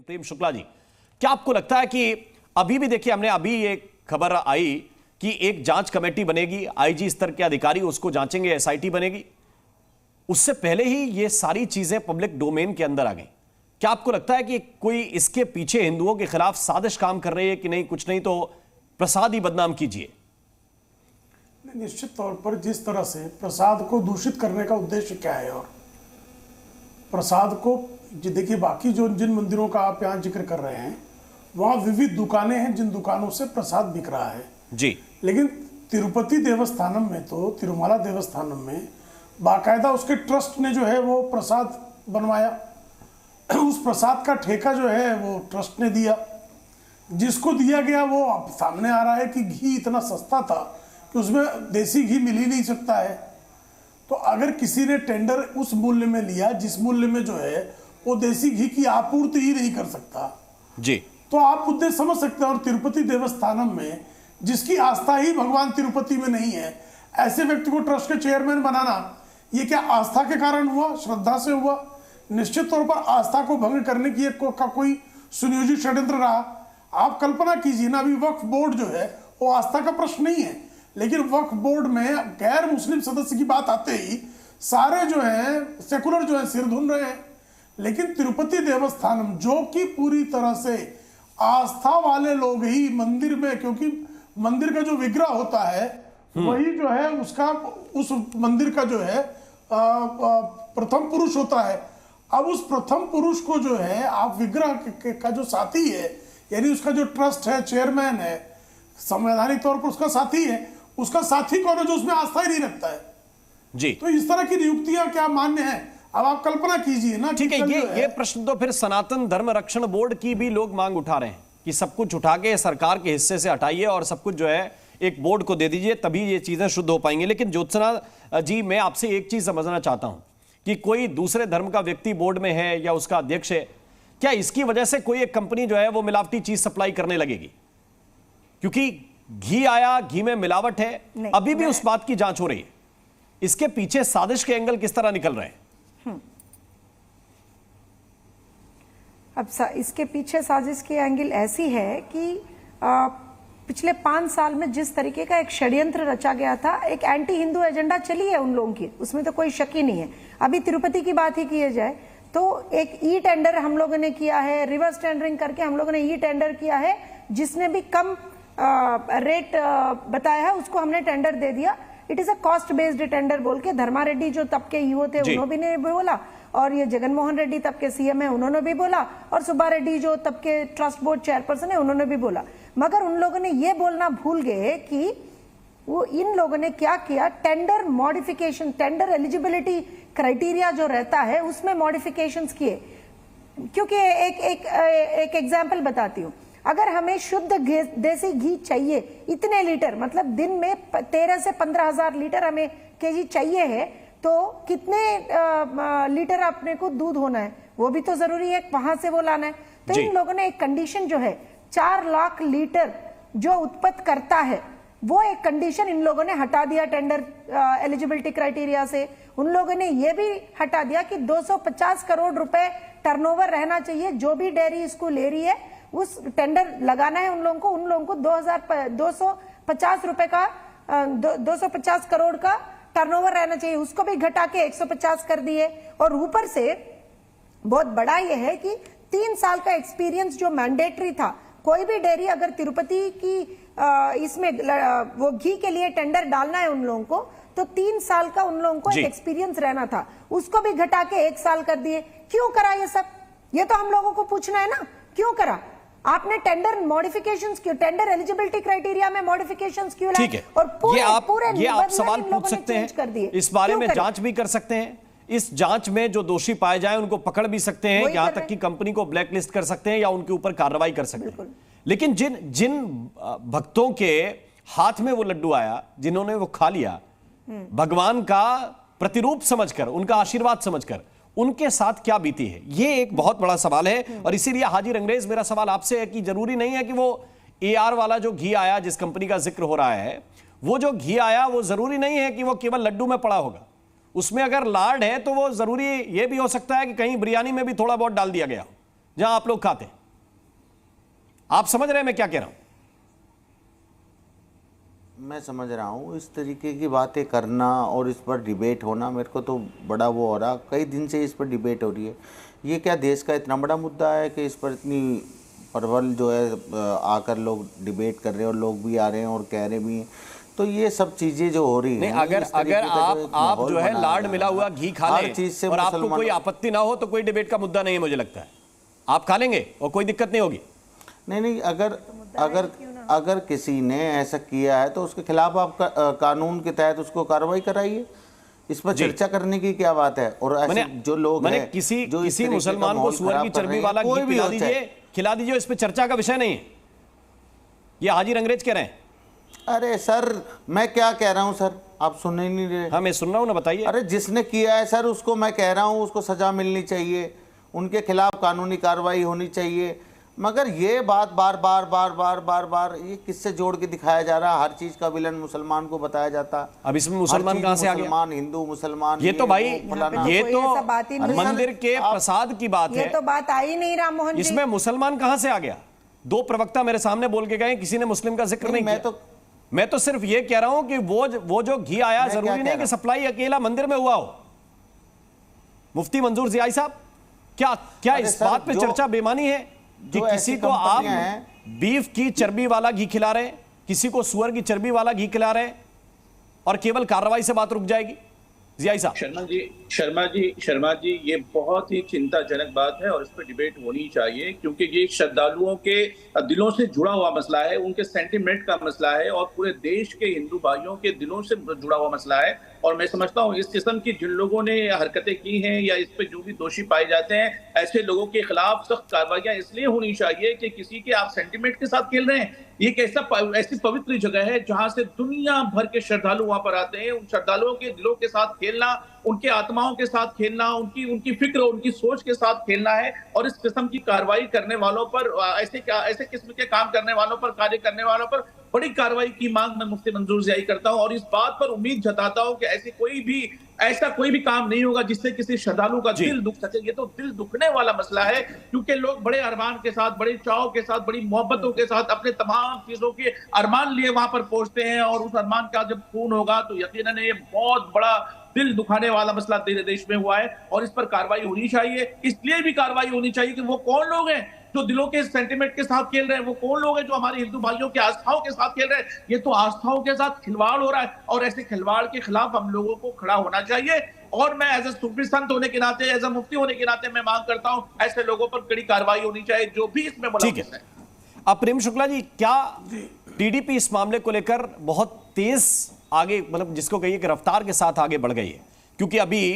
प्रेम शुक्ला जी, क्या आपको लगता है कि अभी भी, देखिए हमने अभी एक खबर आई कि एक जांच कमेटी बनेगी, आईजी स्तर के अधिकारी उसको जांचेंगे, एसआईटी बनेगी, उससे पहले ही ये सारी चीजें पब्लिक डोमेन के अंदर आ गई। क्या आपको लगता है कि कोई इसके पीछे हिंदुओं के खिलाफ साजिश काम कर रही है कि नहीं, कुछ नहीं तो प्रसाद ही बदनाम कीजिए? निश्चित तौर पर जिस तरह से प्रसाद को दूषित करने का उद्देश्य क्या है, और प्रसाद को देखिए, बाकी जो जिन मंदिरों का आप यहाँ जिक्र कर रहे हैं वहाँ विविध दुकानें हैं जिन दुकानों से प्रसाद बिक रहा है जी, लेकिन तिरुपति देवस्थानम में तो, तिरुमला देवस्थानम में बाकायदा उसके ट्रस्ट ने जो है वो प्रसाद बनवाया। उस प्रसाद का ठेका जो है वो ट्रस्ट ने दिया। जिसको दिया गया वो अब सामने आ रहा है कि घी इतना सस्ता था कि उसमें देसी घी मिल ही नहीं सकता है। तो अगर किसी ने टेंडर उस मूल्य में लिया जिस मूल्य में जो है वो देसी घी की आपूर्ति ही नहीं कर सकता जी, तो आप उद्देश्य समझ सकते हैं। और तिरुपति देवस्थानम में जिसकी आस्था ही भगवान तिरुपति में नहीं है, ऐसे व्यक्ति को ट्रस्ट के चेयरमैन बनाना, ये क्या आस्था के कारण हुआ, श्रद्धा से हुआ? निश्चित तौर पर आस्था को भंग करने की का कोई सुनियोजित षड्यंत्र रहा। आप कल्पना कीजिए ना, अभी वक्फ बोर्ड जो है वो आस्था का प्रश्न नहीं है, लेकिन वक्फ बोर्ड में गैर मुस्लिम सदस्य की बात आते ही सारे जो है सेकुलर जो है सिर धुन रहे हैं। लेकिन तिरुपति देवस्थानम जो कि पूरी तरह से आस्था वाले लोग ही मंदिर में, क्योंकि मंदिर का जो विग्रह होता है वही जो है उसका, उस मंदिर का जो है प्रथम पुरुष होता है। अब उस प्रथम पुरुष को जो है आप विग्रह का जो साथी है, यानी उसका जो ट्रस्ट है, चेयरमैन है, संवैधानिक तौर पर उसका साथी है, उसका साथी कौन है जो उसमें आस्था ही नहीं रखता है जी। तो इस तरह की नियुक्तियां क्या मान्य है? अब आप कल्पना कीजिए ना। ठीक है, ये प्रश्न तो फिर सनातन धर्म रक्षण बोर्ड की भी लोग मांग उठा रहे हैं कि सब कुछ उठा के सरकार के हिस्से से हटाइए और सब कुछ जो है एक बोर्ड को दे दीजिए, तभी ये चीजें शुद्ध हो पाएंगी। लेकिन ज्योत्सना जी, मैं आपसे एक चीज समझना चाहता हूं कि कोई दूसरे धर्म का व्यक्ति बोर्ड में है या उसका अध्यक्ष है, क्या इसकी वजह से कोई एक कंपनी जो है वो मिलावटी चीज सप्लाई करने लगेगी? क्योंकि घी आया, घी में मिलावट है, अभी भी उस बात की जांच हो रही है। इसके पीछे साजिश के एंगल किस तरह निकल रहे हैं? अब इसके पीछे साजिश की एंगल ऐसी है कि पिछले 5 साल में जिस तरीके का एक षड्यंत्र रचा गया था, एक एंटी हिंदू एजेंडा चली है उन लोगों की, उसमें तो कोई शक ही नहीं है। अभी तिरुपति की बात ही की जाए तो एक ई टेंडर हम लोगों ने किया है, रिवर्स टेंडरिंग करके हम लोगों ने ई टेंडर किया है, जिसने भी कम रेट बताया है उसको हमने टेंडर दे दिया। It is a cost based tender बोल के धर्मा रेड्डी जो तब के ईओ थे उन्होंने भी बोला, और ये जगनमोहन रेड्डी तब के सीएम है उन्होंने भी बोला, और सुब्बा रेड्डी जो तब के ट्रस्ट बोर्ड चेयरपर्सन है उन्होंने भी बोला। मगर उन लोगों ने ये बोलना भूल गए कि वो इन लोगों ने क्या किया, tender modification, tender eligibility criteria जो रहता है उसमें मॉडिफिकेशंस किए। क्योंकि एक एग्जांपल बताती हूँ, अगर हमें शुद्ध देसी घी चाहिए इतने लीटर, मतलब दिन में 13 से 15 हजार लीटर हमें केजी चाहिए है, तो कितने लीटर अपने को दूध होना है वो भी तो जरूरी है, वहां से वो लाना है। तो इन लोगों ने एक कंडीशन जो है 4 लाख लीटर जो उत्पन्न करता है, वो एक कंडीशन इन लोगों ने हटा दिया टेंडर एलिजिबिलिटी क्राइटेरिया से। उन लोगों ने ये भी हटा दिया कि 250 करोड़ रुपए टर्नओवर रहना चाहिए, जो भी डेयरी इसको ले रही है उस टेंडर लगाना है उन लोगों को 250 रुपए का 250 करोड़ का टर्नओवर रहना चाहिए, उसको भी घटा के 150 कर दिए। और ऊपर से बहुत बड़ा यह है कि 3 साल का एक्सपीरियंस जो मैंडेटरी था, कोई भी डेयरी अगर तिरुपति की इसमें वो घी के लिए टेंडर डालना है उन लोगों को, तो 3 साल का उन लोगों को एक एक्सपीरियंस रहना था, उसको भी घटा के 1 साल कर दिए। क्यों करा ये सब? ये तो हम लोगों को पूछना है ना, क्यों करा आपने? टेंडर मॉडिफिकेशंस क्यों, टेंडर एलिजिबिलिटी क्राइटेरिया में मॉडिफिकेशंस क्यों लाए? और ये आप सवाल पूछ सकते हैं, इस बारे में जांच भी कर सकते हैं, इस जांच में जो दोषी पाए जाए उनको पकड़ भी सकते हैं, यहां तक कि कंपनी को ब्लैकलिस्ट कर सकते हैं या उनके ऊपर कार्रवाई कर सकते हैं। लेकिन जिन भक्तों के हाथ में वो लड्डू आया, जिन्होंने वो खा लिया भगवान का प्रतिरूप समझकर, उनका आशीर्वाद समझकर, उनके साथ क्या बीती है, ये एक बहुत बड़ा सवाल है। और इसीलिए हाजी रंगरेज, मेरा सवाल आपसे है कि जरूरी नहीं है कि वो AR वाला जो घी आया, जिस कंपनी का जिक्र हो रहा है, वो जो घी आया वो जरूरी नहीं है कि वो केवल लड्डू में पड़ा होगा। उसमें अगर लाड है तो वो जरूरी ये भी हो सकता है कि कहीं बिरयानी में भी थोड़ा बहुत डाल दिया गया हो। जहां आप लोग खाते हैं। आप समझ रहे हैं मैं क्या कह रहा हूं? मैं समझ रहा हूँ। इस तरीके की बातें करना और इस पर डिबेट होना, मेरे को तो बड़ा वो हो रहा, कई दिन से इस पर डिबेट हो रही है। ये क्या देश का इतना बड़ा मुद्दा है कि इस पर इतनी प्रबल जो है आकर लोग डिबेट कर रहे हैं और लोग भी आ रहे हैं और कह रहे भी हैं। तो ये सब चीजें जो हो रही हैं, अगर आप जो है लाड मिला हुआ घी खा लें और आपको कोई आपत्ति ना हो तो कोई डिबेट का मुद्दा नहीं है, मुझे लगता है आप खा लेंगे और कोई दिक्कत नहीं होगी। नहीं, अगर किसी ने ऐसा किया है तो उसके खिलाफ आप कानून के तहत उसको कार्रवाई कराइए। इस पर चर्चा करने की क्या बात है? और ऐसे जो लोग हैं, किसी मुसलमान को सुअर की चर्बी वाला घी खिला दीजिए, इस पर चर्चा का विषय नहीं है। ये हाजी रंगरेज कह रहे हैं। अरे सर, मैं क्या कह रहा हूं सर, आप सुन ही नहीं रहे। हाँ, मैं सुन रहा हूं ना, बताइए। अरे जिसने किया है सर, उसको मैं कह रहा हूं उसको सजा मिलनी चाहिए, उनके खिलाफ कानूनी कार्रवाई होनी चाहिए। मगर ये बात बार बार ये किससे जोड़ के दिखाया जा रहा है? हर चीज का विलन मुसलमान को बताया जाता। अब इसमें मुसलमान कहां से आ गया? मुसलमान, हिंदू, मुसलमान, ये तो भाई ये तो मंदिर के प्रसाद की बात है। ये तो बात आई नहीं राम मोहन जी। इसमें मुसलमान कहां से आ गया? दो प्रवक्ता मेरे सामने बोल के गए, किसी ने मुस्लिम का जिक्र नहीं किया। मैं तो सिर्फ ये कह रहा हूं कि वो जो घी आया, जरूरी नहीं कि सप्लाई अकेला मंदिर में हुआ हो। मुफ्ती मंजूर जियाई साहब, क्या इस बात पे चर्चा बेमानी है कि किसी को आप बीफ की चर्बी वाला घी खिला रहे हैं, किसी को सुअर की चर्बी वाला घी खिला रहे हैं और केवल कार्रवाई से बात रुक जाएगी? जियाई साहब। शर्मा जी, ये बहुत ही चिंताजनक बात है और इस पर डिबेट होनी चाहिए, क्योंकि ये श्रद्धालुओं के दिलों से जुड़ा हुआ मसला है, उनके सेंटिमेंट का मसला है और पूरे देश के हिंदू भाइयों के दिलों से जुड़ा हुआ मसला है। और मैं समझता हूँ इस किस्म की जिन लोगों ने हरकतें की हैं या इस पे जो भी दोषी पाए जाते हैं, ऐसे लोगों के खिलाफ सख्त कार्रवाइयां इसलिए होनी चाहिए कि किसी के आप सेंटिमेंट के साथ खेल रहे हैं। ये एक ऐसी पवित्र जगह है जहां से दुनिया भर के श्रद्धालु वहां पर आते हैं। उन श्रद्धालुओं के दिलों के साथ खेलना, उनके आत्माओं के साथ खेलना, उनकी फिक्र, उनकी सोच के साथ खेलना है। और इस किस्म की कार्रवाई करने वालों पर, ऐसे किस्म के काम करने वालों पर, कार्य करने वालों पर बड़ी कार्रवाई की मांग मैं मुफ्ती मंजूर जियाई करता हूं और इस बात पर उम्मीद जताता हूं कि ऐसा कोई भी काम नहीं होगा जिससे किसी श्रद्धालु का दिल दुख सके। ये तो दिल दुखने वाला मसला है, क्योंकि लोग बड़े अरमान के साथ, बड़े चाव के साथ, बड़ी मोहब्बतों के साथ अपने तमाम चीजों के अरमान लिए वहां पर पहुंचते हैं और उस अरमान का जब खून होगा तो यकीनन ये बहुत बड़ा दिल दुखाने वाला मसला देश में हुआ है और इस पर कार्रवाई होनी चाहिए। इसलिए भी कार्रवाई होनी चाहिए कि वो कौन लोग हैं जो दिलों के सेंटिमेंट के साथ खेल रहे हैं, वो कौन लोग हैं जो हमारे हिंदू भाइयों की आस्थाओं के साथ खेल रहे हैं। ये तो आस्थाओं के साथ खिलवाड़ हो रहा है और ऐसे खिलवाड़ के खिलाफ हम लोगों को खड़ा होना चाहिए। और मैं एज ए सूफी संत होने के नाते, एज ए मुफ्ती होने के नाते मैं मांग करता हूं ऐसे लोगों पर कड़ी कार्रवाई होनी चाहिए जो भी इसमें मुलव्वस है। अब प्रेम शुक्ला जी, क्या टीडीपी इस मामले को लेकर बहुत तेज आगे, मतलब जिसको कहिए कि रफ्तार के साथ आगे बढ़ गई है? क्योंकि अभी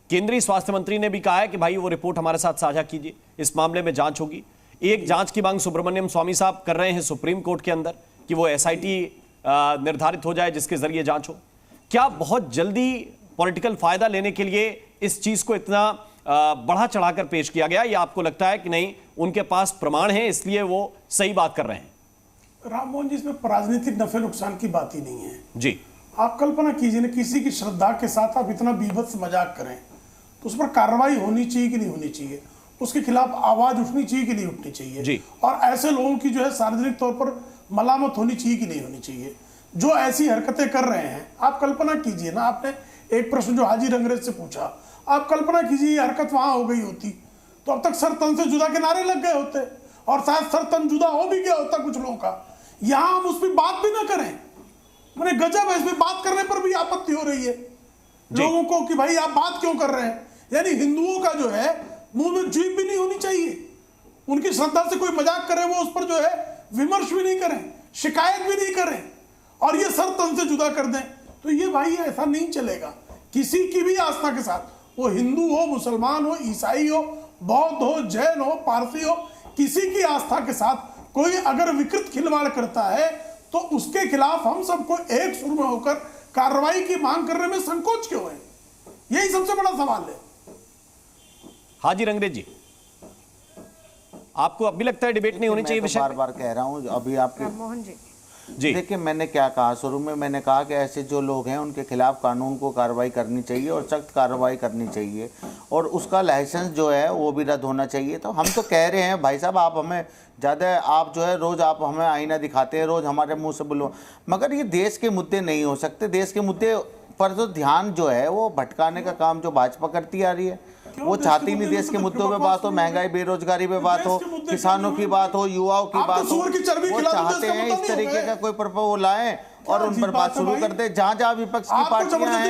केंद्रीय स्वास्थ्य मंत्री ने भी कहा है कि भाई वो रिपोर्ट हमारे साथ साझा कीजिए, इस मामले में जांच होगी। एक जांच की मांग सुब्रमण्यम स्वामी साहब कर रहे हैं सुप्रीम कोर्ट के अंदर कि वो एसआईटी निर्धारित हो जाए जिसके जरिए जांच हो। क्या बहुत जल्दी पॉलिटिकल फायदा लेने के लिए इस चीज को इतना बढ़ा चढ़ाकर पेश किया गया, या आपको लगता है कि नहीं उनके पास प्रमाण है इसलिए वो सही बात कर रहे हैं? राम मोहन जी, इसमें राजनीतिक नफे नुकसान की बात ही नहीं है जी। आप कल्पना कीजिए ना, किसी की श्रद्धा के साथ आप इतना बीभत्स मजाक करें तो उस पर कार्रवाई होनी चाहिए कि नहीं होनी चाहिए? उसके खिलाफ आवाज उठनी चाहिए कि नहीं उठनी चाहिए जी। और ऐसे लोगों की जो है सार्वजनिक तौर पर मलामत होनी चाहिए कि नहीं होनी चाहिए जो ऐसी हरकतें कर रहे हैं? आप कल्पना कीजिए ना, आपने एक प्रश्न जो हाजी रंगरेज से पूछा, आप कल्पना कीजिए ये हरकत वहां हो गई होती तो अब तक सर तन से जुदा के नारे लग गए होते और शायद सर तन जुदा हो भी गया होता कुछ लोगों का। यहां हम उस पर बात भी ना करें, मैंने गजब है, इसमें बात करने पर भी आपत्ति हो रही है लोगों को कि भाई आप बात क्यों कर रहे हैं। यानी हिंदुओं का जो है मुंह में जीभ भी नहीं होनी चाहिए, उनकी श्रद्धा से कोई मजाक करे वो उस पर जो है विमर्श भी नहीं करें, शिकायत भी नहीं करें और ये सर तन से जुदा कर दें, तो ये भाई ऐसा नहीं चलेगा। किसी की भी आस्था के साथ, वो हिंदू हो, मुसलमान हो, ईसाई हो, बौद्ध हो, जैन हो, पारसी हो, किसी की आस्था के साथ कोई अगर विकृत खिलवाड़ करता है तो उसके खिलाफ हम सबको एक सुर में होकर कार्रवाई की मांग करने में संकोच क्यों है? यही सबसे बड़ा सवाल है। हाजी रंगरेज जी, आपको अब भी लगता है डिबेट नहीं होनी चाहिए विषय? बार बार कह रहा हूं, अभी आपके मोहन जी जी। देखिए, मैंने क्या कहा शुरू में, मैंने कहा कि ऐसे जो लोग हैं उनके खिलाफ कानून को कार्रवाई करनी चाहिए और सख्त कार्रवाई करनी चाहिए, और उसका लाइसेंस जो है वो भी रद्द होना चाहिए। तो हम तो कह रहे हैं भाई साहब, आप हमें ज़्यादा, आप जो है रोज़ आप हमें आईना दिखाते हैं, रोज़ हमारे मुंह से बोलो, मगर ये देश के मुद्दे नहीं हो सकते। देश के मुद्दे पर तो ध्यान जो है वो भटकाने का काम जो भाजपा करती आ रही है, वो चाहती नहीं देश के मुद्दों पे बात हो, महंगाई बेरोजगारी पे बात हो, किसानों की बात हो, युवाओं की बात हो। वो चाहते हैं इस तरीके का कोई प्रपोजल लाएं और उन पर बात शुरू कर दे। जहां जहां विपक्ष की पार्टियां हैं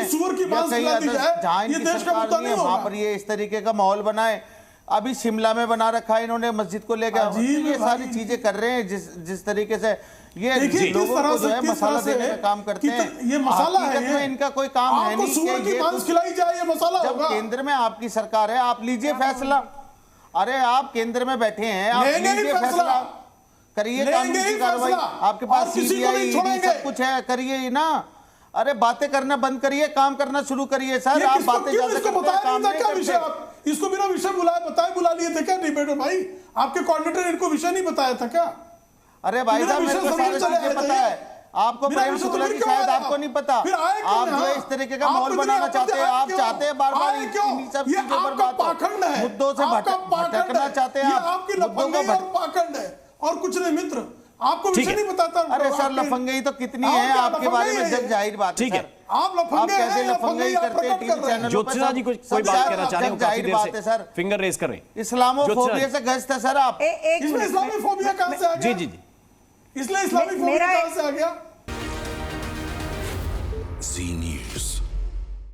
या कहीं जहां इनकी सरकार नहीं है वहां पर ये इस तरीके का माहौल बनाए। अभी शिमला में बना रखा है इन्होंने मस्जिद को लेकर, ये सारी चीजें कर रहे हैं जिस तरीके से ये लोगों को जो है मसाला देने का काम करते हैं। ये मसाला है, इनका कोई काम है नहीं कि ये मांस खिलाई जाए, ये मसाला जब होगा। केंद्र में आपकी सरकार है, आप लीजिए फैसला। अरे आप केंद्र में बैठे हैं, आप लीजिए फैसला, करिए कानून की कार्रवाई। आपके पास सीबीआई सब कुछ है, करिए ना। अरे बातें करना बंद करिए, काम करना शुरू करिए सर। आप बातें ज्यादा करते हैं, काम नहीं करते। इसको बिना विषय बुला लिए थे क्या डिबेट में? भाई आपके कोऑर्डिनेटर इनको विषय नहीं बताया था क्या? अरे भाई साहब, मेरे को सारी चीजें पता है। आपको प्रेम शुक्ला की शायद आपको नहीं पता। आप जो इस तरीके का माहौल बनाना चाहते हैं, आप चाहते हैं बार बार इन्हीं सब चीजों पर बात हो, मुद्दों से भटकना चाहते हैं आप, मुद्दों का पाखंड है और कुछ नहीं मित्र। आपको विषय नहीं बताता। अरे सर, लफंगई तो कितनी है आपके बारे में जग जाहिर बात है। आप कैसे लफंगई करते हैं टीवी चैनलों पर? ज्योत्सना जी कोई बात कहना चाह रहे हैं, काफी देर से सर फिंगर रेज कर रहे हैं। इस्लामोफोबिया से ग्रस्त है सर आप। इसमें इस्लामोफोबिया कहां से आ गया? जी जी, इसलिए इस्लामोफोबिया कहां से आ गया?